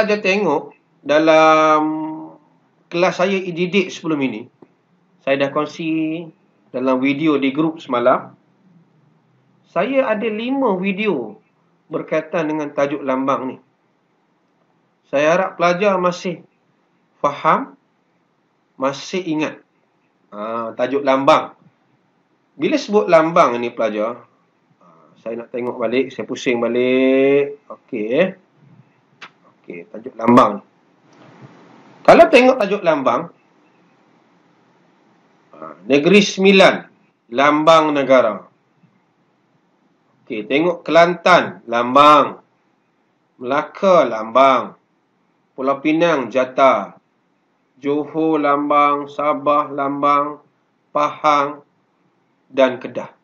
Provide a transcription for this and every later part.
pelajar tengok dalam kelas saya didik sebelum ini, saya dah kongsi dalam video di grup semalam, saya ada 5 video berkaitan dengan tajuk lambang ni. Saya harap pelajar masih faham, masih ingat tajuk lambang. Bila sebut lambang ni pelajar, saya nak tengok balik, saya pusing balik. Okey. Okey, tajuk lambang. Kalau tengok tajuk lambang, Negeri Sembilan, lambang negara. Okey, tengok Kelantan, lambang. Melaka, lambang. Pulau Pinang, jata. Johor, lambang. Sabah, lambang. Pahang dan Kedah.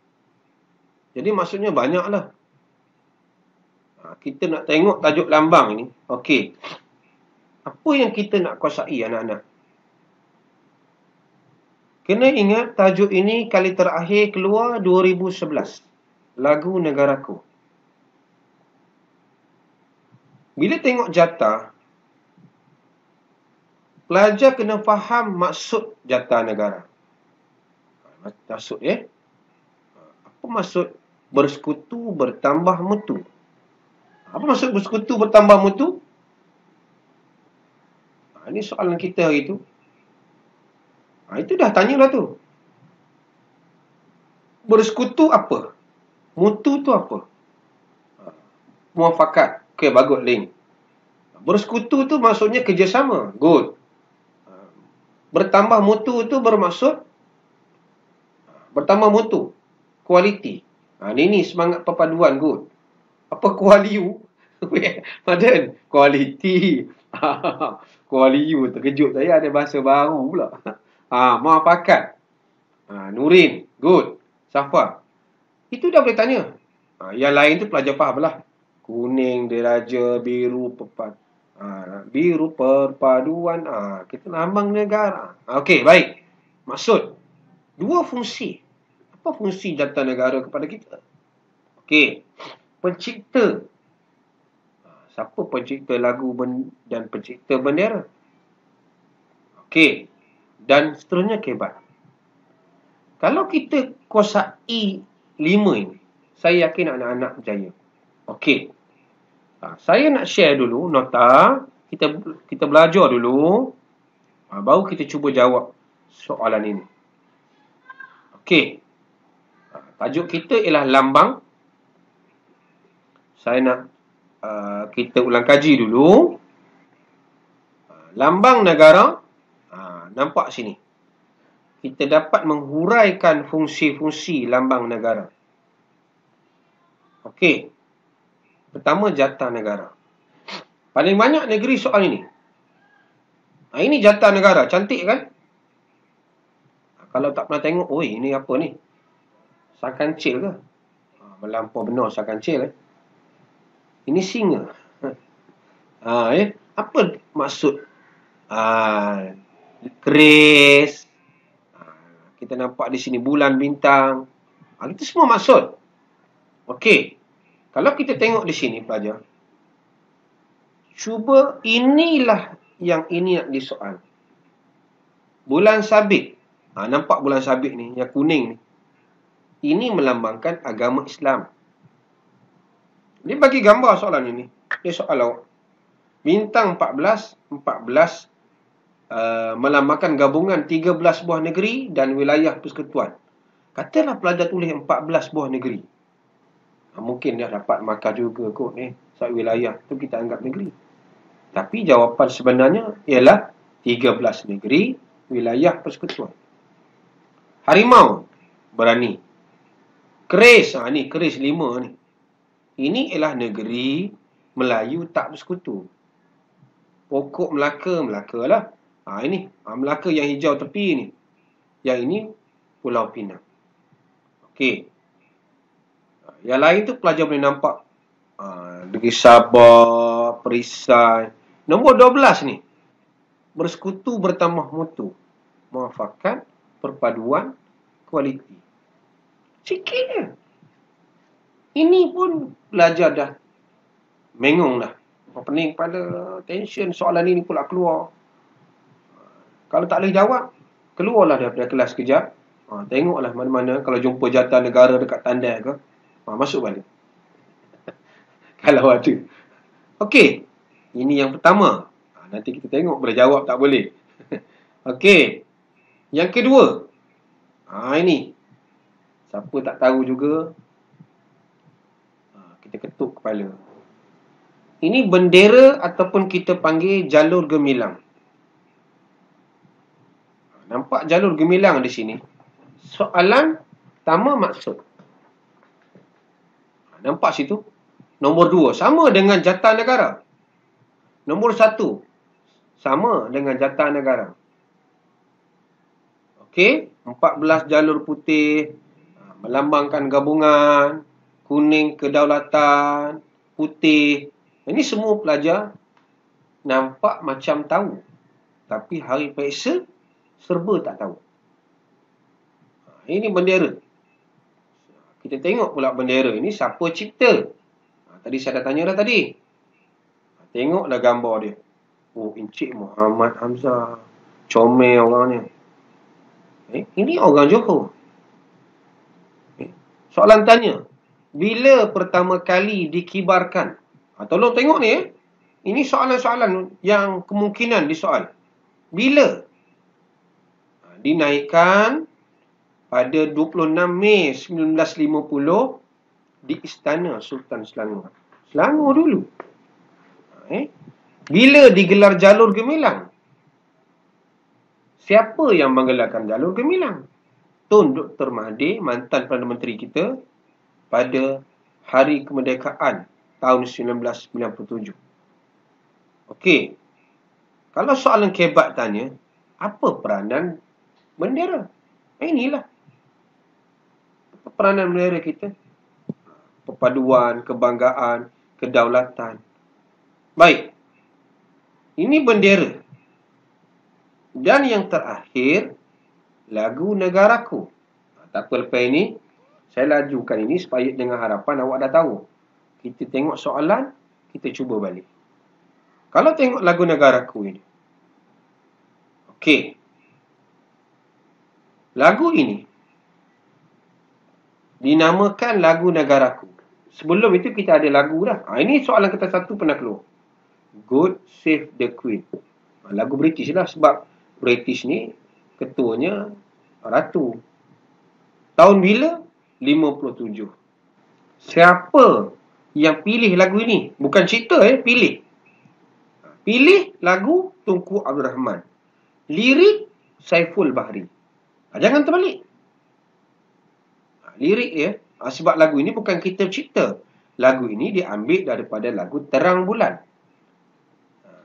Jadi maksudnya banyaklah. Kita nak tengok tajuk lambang ini. Okey. Apa yang kita nak kuasai anak-anak? Kena ingat tajuk ini kali terakhir keluar 2011. Lagu Negaraku. Bila tengok jata, pelajar kena faham maksud jata negara. Maksud apa maksud bersekutu bertambah mutu? Apa maksud bersekutu bertambah mutu? Ini soalan kita hari itu. Itu dah tanyalah tu. Bersekutu apa? Mutu tu apa? Muafakat. Okey, bagus link. Bersekutu tu maksudnya kerjasama. Good. Bertambah mutu tu bermaksud bertambah mutu. Kualiti. Ini semangat perpaduan. Good. Apa kualiu? Madan. Kualiti. Kualiu. Terkejut saya ada bahasa baru pula. Muafakat. Nurin. Good. Safa. Itu dah boleh tanya. Yang lain tu pelajar faham lah. Kuning, diraja, biru, biru perpaduan. Kita lambang negara. Okey, baik. Maksud. 2 fungsi. Apa fungsi jata negara kepada kita? Okey. Pencipta. Siapa pencipta lagu dan pencipta bendera? Okey. Dan seterusnya kebat. Kalau kita kuasai 5 ini, saya yakin anak-anak berjaya. Okey. Saya nak share dulu nota. Kita belajar dulu. Baru kita cuba jawab soalan ini. Okey. Tajuk kita ialah lambang. Saya nak kita ulang kaji dulu. Lambang negara. Nampak sini. Kita dapat menghuraikan fungsi-fungsi lambang negara. Okey. Pertama, jata negara. Paling banyak negeri soal ini. Ini jata negara. Cantik kan? Kalau tak pernah tengok, ini apa ni? Sakancil ke? Melampau benar sakancil. Ini singa. Apa maksud? Keris. Kita nampak di sini bulan, bintang. Itu semua maksud. Okey. Kalau kita tengok di sini pelajar. Cuba inilah yang ini nak disoal. Bulan sabit. Nampak bulan sabit ni, yang kuning ni. Ini melambangkan agama Islam. Dia bagi gambar soalan ini. Dia soal awak. Bintang 14 melambangkan gabungan 13 buah negeri dan wilayah persekutuan. Katalah pelajar tulis 14 buah negeri. Mungkin dia dapat markah juga kot sebab wilayah tu kita anggap negeri. Tapi jawapan sebenarnya ialah 13 negeri, wilayah persekutuan. Harimau berani. Keris, ni keris 5 ni. Ini ialah negeri Melayu tak bersekutu. Pokok Melaka lah. Ini Melaka yang hijau tepi ni. Yang ini Pulau Pinang. Okey. Yang lain tu pelajar boleh nampak. Negeri Sabah, Perisai. Nombor 12 ni. Bersekutu bertambah mutu. Muafakat, perpaduan, kualiti. Sikit je. Ini pun belajar dah. Mengong dah. Pening kepala, tension, soalan ni pula keluar. Kalau tak boleh jawab, keluarlah daripada kelas kejap. Tengoklah mana-mana. Kalau jumpa jatah negara dekat tandai ke, masuk balik. Kalau ada. Okey. Ini yang pertama. Nanti kita tengok boleh jawab tak boleh. Okey. Yang kedua. Ini. Siapa tak tahu juga. Kita ketuk kepala. Ini bendera ataupun kita panggil jalur gemilang. Nampak jalur gemilang di sini. Soalan pertama maksud. Nampak situ? Nombor 2 sama dengan jatah negara. Nombor 1 sama dengan jatah negara. Okey, 14 jalur putih melambangkan gabungan, kuning kedaulatan, putih. Ini semua pelajar nampak macam tahu. Tapi hari periksa serba tak tahu. Ini bendera. Kita tengok pula bendera ini siapa cipta. Tadi saya dah tanya dah tadi. Tengoklah gambar dia. Oh, Encik Muhammad Hamzah. Comel orangnya. Ini orang Johor. Soalan tanya. Bila pertama kali dikibarkan? Tolong tengok ni. Ini soalan-soalan yang kemungkinan disoal. Bila? Dinaikkan pada 26 Mei 1950 di Istana Sultan Selangor. Selangor dulu. Bila digelar jalur gemilang? Siapa yang menggelarkan jalur gemilang? Tun Dr. Mahathir, mantan Perdana Menteri kita, pada Hari Kemerdekaan tahun 1997. Okey. Kalau soalan kebat tanya, apa peranan bendera? Inilah peranan bendera kita. Perpaduan, kebanggaan, kedaulatan. Baik. Ini bendera. Dan yang terakhir, lagu Negaraku. Tak apa, lepas ini, saya lajukan ini supaya dengan harapan awak dah tahu. Kita tengok soalan, kita cuba balik. Kalau tengok lagu Negaraku ini. Okey. Lagu ini dinamakan lagu Negaraku. Sebelum itu kita ada lagu dah. Ini soalan kita satu pernah keluar. God Save the Queen. Lagu British lah, sebab British ni ketuanya Ratu. Tahun bila? 57. Siapa yang pilih lagu ini? Bukan cerita, pilih. Pilih lagu Tunku Abdul Rahman. Lirik Saiful Bahri. Jangan terbalik. Lirik ya. Sebab lagu ini bukan kita cipta. Lagu ini diambil daripada lagu Terang Bulan.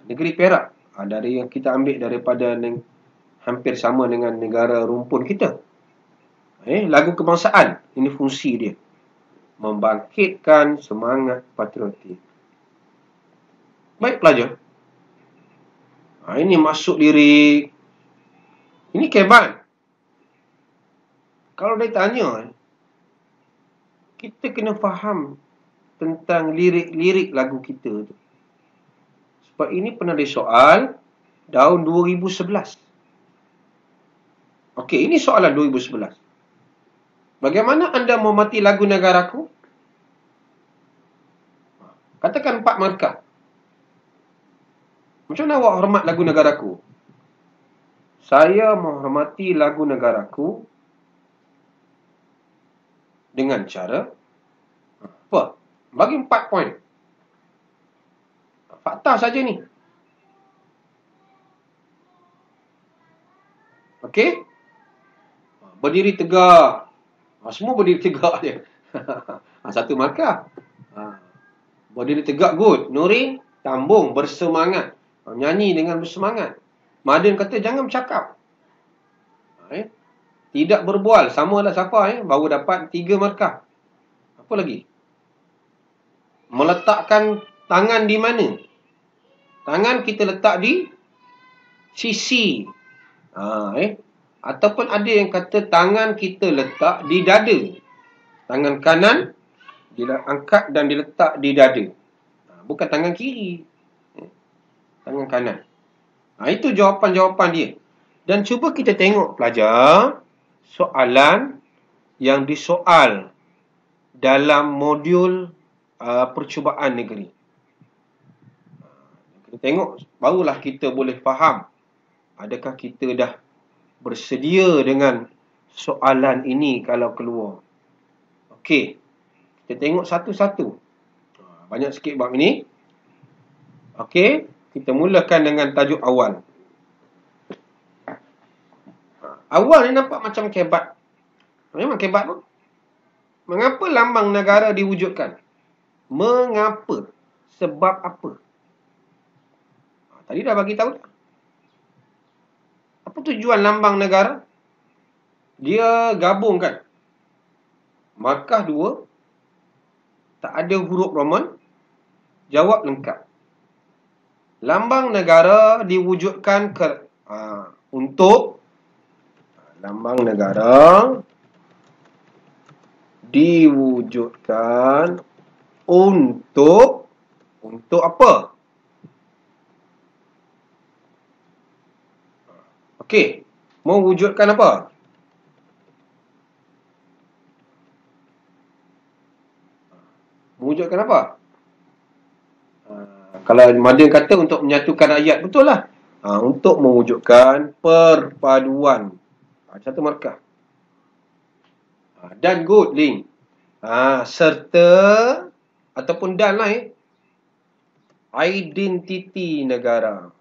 Negeri Perak. Dari yang kita ambil daripada hampir sama dengan negara rumpun kita. Lagu kebangsaan. Ini fungsi dia. Membangkitkan semangat patriotik. Baik pelajar. Ini masuk lirik. Ini kebat. Kalau dia tanya, kita kena faham tentang lirik-lirik lagu kita tu. Sebab ini pernah disoal tahun 2011. Okey, ini soalan 2011. Bagaimana anda menghormati lagu Negaraku? Katakan 4 markah. Macam mana awak hormat lagu Negaraku? Saya menghormati lagu Negaraku dengan cara apa? Bagi 4 poin. Fakta saja ni. Okey? Berdiri tegak. Semua berdiri tegak je. Satu markah. Berdiri tegak, good. Nurin, tambung, bersemangat. Nyanyi dengan bersemangat. Madin kata, jangan bercakap. Tidak berbual. Sama lah siapa, baru dapat 3 markah. Apa lagi? Meletakkan tangan di mana? Tangan kita letak di sisi. Ataupun ada yang kata tangan kita letak di dada. Tangan kanan diangkat dan diletak di dada. Bukan tangan kiri. Tangan kanan. Itu jawapan-jawapan dia. Dan cuba kita tengok pelajar soalan yang disoal dalam modul percubaan negeri. Kita tengok, barulah kita boleh faham adakah kita dah bersedia dengan soalan ini kalau keluar. Okey, kita tengok satu-satu. Banyak sikit bab ini. Okey, kita mulakan dengan tajuk awal. Awal ni nampak macam kebat. Memang kebat tu. Mengapa lambang negara diwujudkan? Mengapa? Sebab apa? Tadi dah bagi tahu tak? Apa tujuan lambang negara? Dia gabungkan markah 2, tak ada huruf Roman, jawab lengkap. Lambang negara diwujudkan untuk lambang negara diwujudkan untuk apa? Okey, mewujudkan apa? Mewujudkan apa? Kalau Madin kata untuk menyatukan rakyat, betul lah. Untuk mewujudkan perpaduan. Satu markah. Dan good link. Serta ataupun dan lah identiti negara.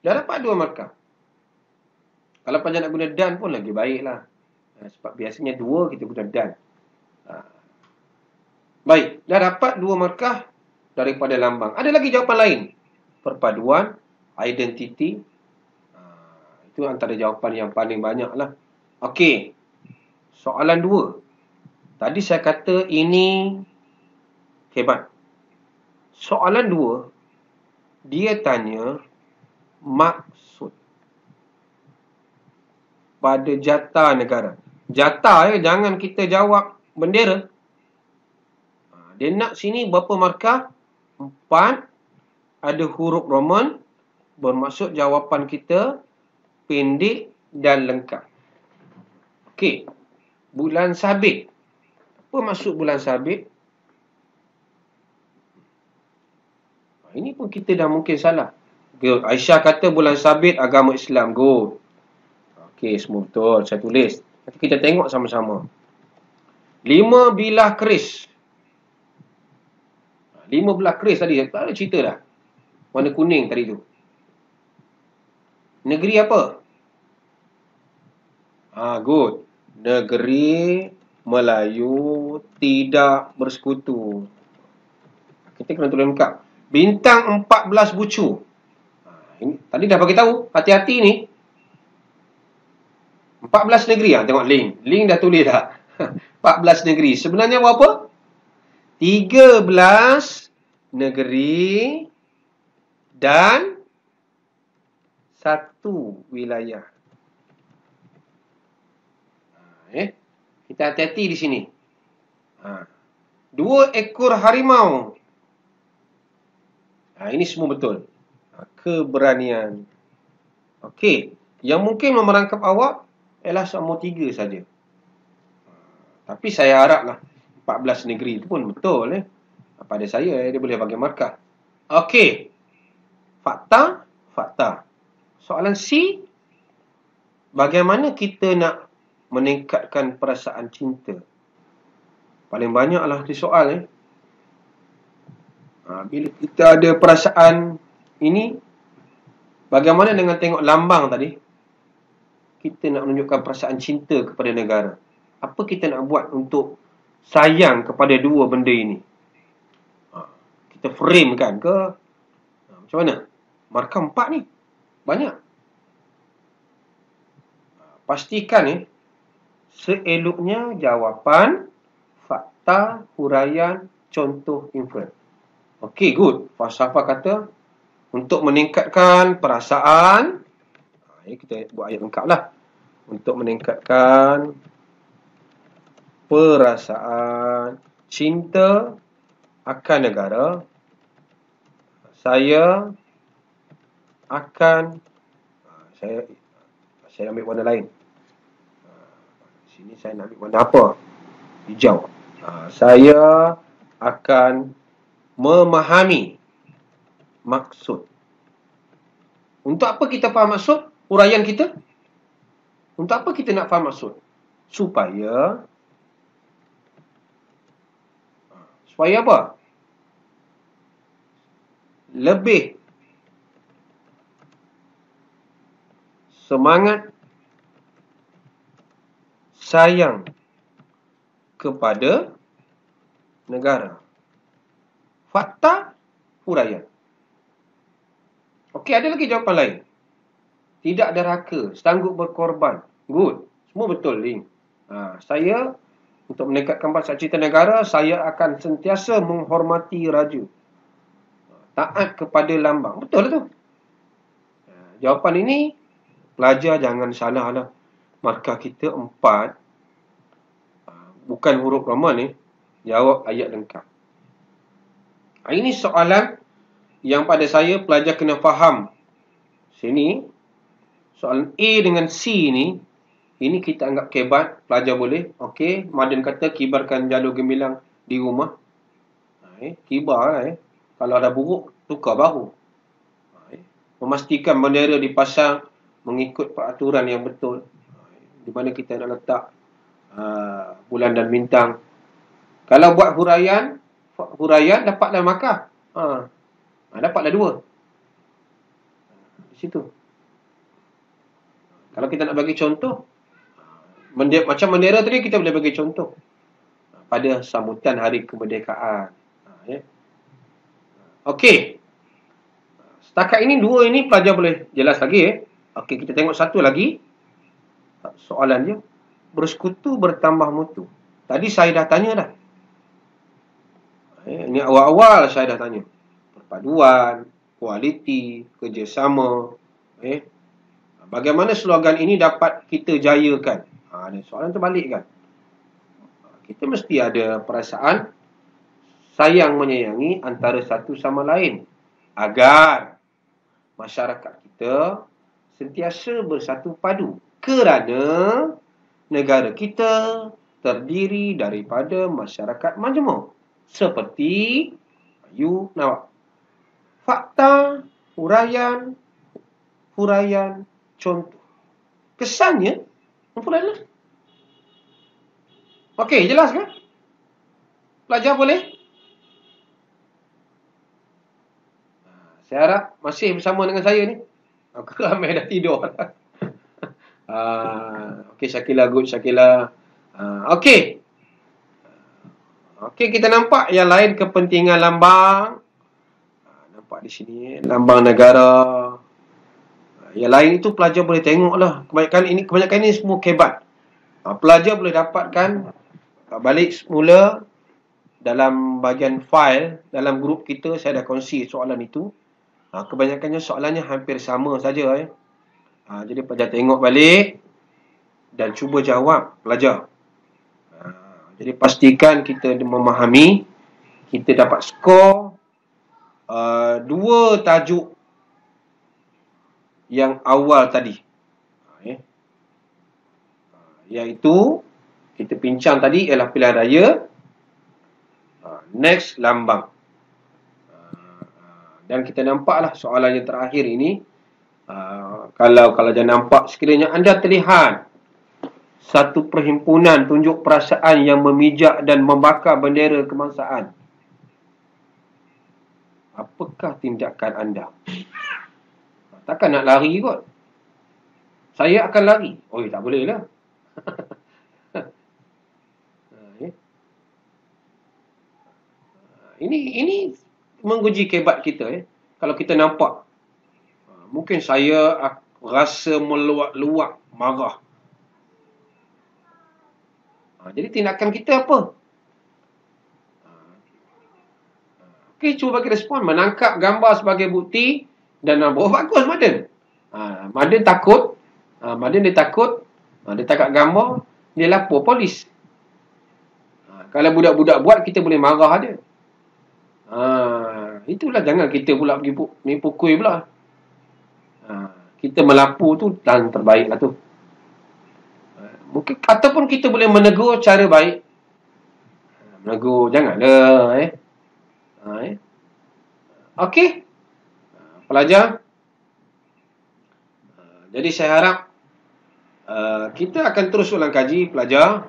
Dah dapat 2 markah. Kalau pelajar nak guna dan pun lagi baik lah. Sebab biasanya 2 kita guna dan. Baik, dah dapat 2 markah daripada lambang. Ada lagi jawapan lain. Perpaduan, identiti. Itu antara jawapan yang paling banyak lah. Okey. Soalan 2. Tadi saya kata ini hebat. Soalan 2. Dia tanya maksud pada jata negara. Jata jangan kita jawab bendera. Dia nak sini berapa markah? 4. Ada huruf Roman. Bermaksud jawapan kita pendek dan lengkap. Okey. Bulan sabit. Apa maksud bulan sabit? Ini pun kita dah mungkin salah. Good. Aisyah kata bulan sabit agama Islam. Good. Okey, semua betul. Saya tulis. Nanti kita tengok sama-sama. 5 bilah keris. 5 belah keris tadi. Tak ada cerita dah. Warna kuning tadi tu. Negeri apa? Good. Negeri Melayu tidak bersekutu. Kita kena tulis lengkap. Bintang 14 bucu. Ini, tadi dah bagi tahu. Hati-hati ni. 14 negeri. Tengok link. Link dah tulis dah. 14 negeri. Sebenarnya berapa? 13 negeri dan 1 wilayah. Kita hati-hati di sini. 2 ekor harimau. Ini semua betul. Keberanian. Okey. Yang mungkin memerangkap awak ialah semua 3 saja. Tapi saya haraplah 14 negeri itu pun betul. Pada saya, dia boleh bagi markah. Okey. Fakta. Soalan C. Bagaimana kita nak meningkatkan perasaan cinta? Paling banyaklah di soal. Bila kita ada perasaan ini, bagaimana dengan tengok lambang tadi? Kita nak menunjukkan perasaan cinta kepada negara. Apa kita nak buat untuk sayang kepada 2 benda ini? Kita frame kan ke? Macam mana? Markah 4 ni. Banyak. Pastikan seeloknya jawapan, fakta, huraian, contoh, inferen. Okey, good. Falsafah kata untuk meningkatkan perasaan. Kita buat ayat lengkap lah. Untuk meningkatkan perasaan cinta akan negara, saya akan saya ambil warna lain. Sini saya nak ambil warna apa? Hijau. Saya akan memahami maksud. Untuk apa kita faham maksud? Uraian kita. Untuk apa kita nak faham maksud? Supaya apa? Lebih semangat sayang kepada negara. Fakta, huraian. Okey, ada lagi jawapan lain. Tidak derhaka, sanggup berkorban. Good. Semua betul, Ling. Saya, untuk meningkatkan bahasa cita negara, saya akan sentiasa menghormati raja. Taat kepada lambang. Betul tu. Jawapan ini, pelajar jangan salah lah. Markah kita 4. Bukan huruf Roman ni. Jawab ayat lengkap. Ini soalan yang pada saya pelajar kena faham. Sini, soalan A dengan C ni, ini kita anggap kebat. Pelajar boleh. Okey, Madin kata kibarkan jalur gemilang di rumah. Kibar lah. Kalau ada buruk, tukar baru. Memastikan bendera dipasang mengikut peraturan yang betul. Di mana kita nak letak bulan dan bintang. Kalau buat huraian dapatlah markah. Dapatlah 2. Di situ. Kalau kita nak bagi contoh, macam bendera tadi kita boleh bagi contoh. Pada sambutan hari kemerdekaan. Okey. Setakat ini 2 ini pelajar boleh jelas lagi. Okey, kita tengok satu lagi. Soalan dia. Bersekutu bertambah mutu. Tadi saya dah tanya dah. Ini awal-awal saya dah tanya. Perpaduan, kualiti, kerjasama. Bagaimana slogan ini dapat kita jayakan? Soalan terbalik kan? Kita mesti ada perasaan sayang menyayangi antara satu sama lain. Agar masyarakat kita sentiasa bersatu padu. Kerana negara kita terdiri daripada masyarakat majmuk. Seperti you nawak. Fakta, huraian, contoh. Kesannya, lah. Okey, jelas kan? Pelajar boleh? Saya harap masih bersama dengan saya ni. Aku ramai dah tidur. Okey, Syakila, good Syakila. Okey. Okey, kita nampak yang lain kepentingan lambang. Nampak di sini, lambang negara. Yang lain itu pelajar boleh tengok lah. Kebanyakan ini semua kebat. Pelajar boleh dapatkan balik semula dalam bahagian file, dalam grup kita, saya dah kongsi soalan itu. Kebanyakannya soalannya hampir sama saja. Jadi pelajar tengok balik dan cuba jawab pelajar. Jadi pastikan kita memahami, kita dapat skor 2 tajuk yang awal tadi. Iaitu kita bincang tadi ialah pilihan raya, next lambang. Dan kita nampaklah soalan yang terakhir ini, kalau jangan nampak, sekiranya anda terlihat satu perhimpunan tunjuk perasaan yang memijak dan membakar bendera kebangsaan, apakah tindakan anda? Takkan nak lari kot. Saya akan lari. Tak boleh lah. Ini menguji kebat kita. Kalau kita nampak, mungkin saya rasa meluak-luak, marah. Jadi tindakan kita apa? Okey, cuba bagi respon. Menangkap gambar sebagai bukti dan bagus Madin. Madin takut. Madin dia takut. Dia tangkap gambar, dia lapor polis. Kalau budak-budak buat, kita boleh marah dia. Itulah, jangan kita pula pergi ni pukul pula. Kita melapu tu dan terbaik lah tu. Mungkin ataupun kita boleh menegur cara baik. Menegur, janganlah Okey. Pelajar. Jadi saya harap kita akan terus ulang kaji, pelajar.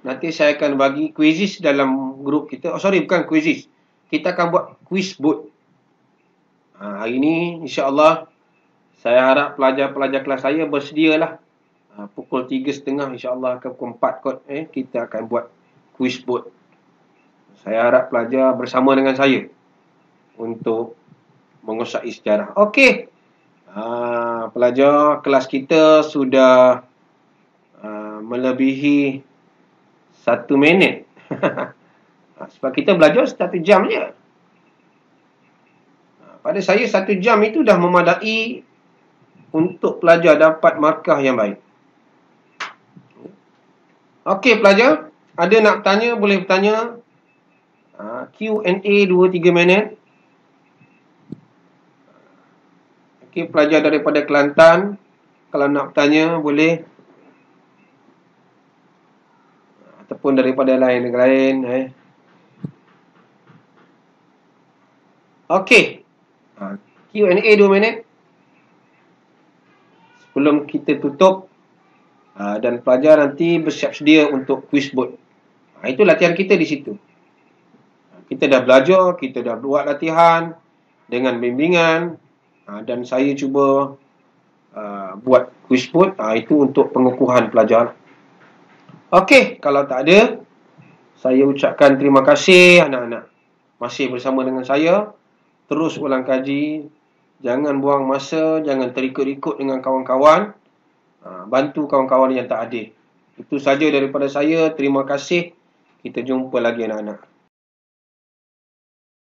Nanti saya akan bagi quizzes dalam grup kita. Bukan quizzes. Kita akan buat quiz board. Hari ini insya-Allah saya harap pelajar-pelajar kelas saya bersedialah. Pukul 3.30 insya-Allah ke pukul 4 kot kita akan buat quiz board. Saya harap pelajar bersama dengan saya untuk menguasai sejarah. Okey. Pelajar, kelas kita sudah melebihi 1 minit. Sebab kita belajar 1 jam je. Pada saya 1 jam itu dah memadai untuk pelajar dapat markah yang baik. Okey pelajar, ada nak bertanya, boleh bertanya. Q&A 2-3 minit. Okey, pelajar daripada Kelantan, kalau nak bertanya boleh. Ataupun daripada lain-lain. Okey. Q&A 2 minit. Sebelum kita tutup. Dan pelajar nanti bersiap sedia untuk quiz board. Itu latihan kita di situ. Kita dah belajar, kita dah buat latihan dengan bimbingan. Dan saya cuba buat quiz board. Itu untuk pengukuhan pelajar. Okey, kalau tak ada, saya ucapkan terima kasih anak-anak. Masih bersama dengan saya. Terus ulang kaji. Jangan buang masa, jangan terikut-ikut dengan kawan-kawan. Bantu kawan-kawan yang tak ada. Itu saja daripada saya. Terima kasih. Kita jumpa lagi anak-anak.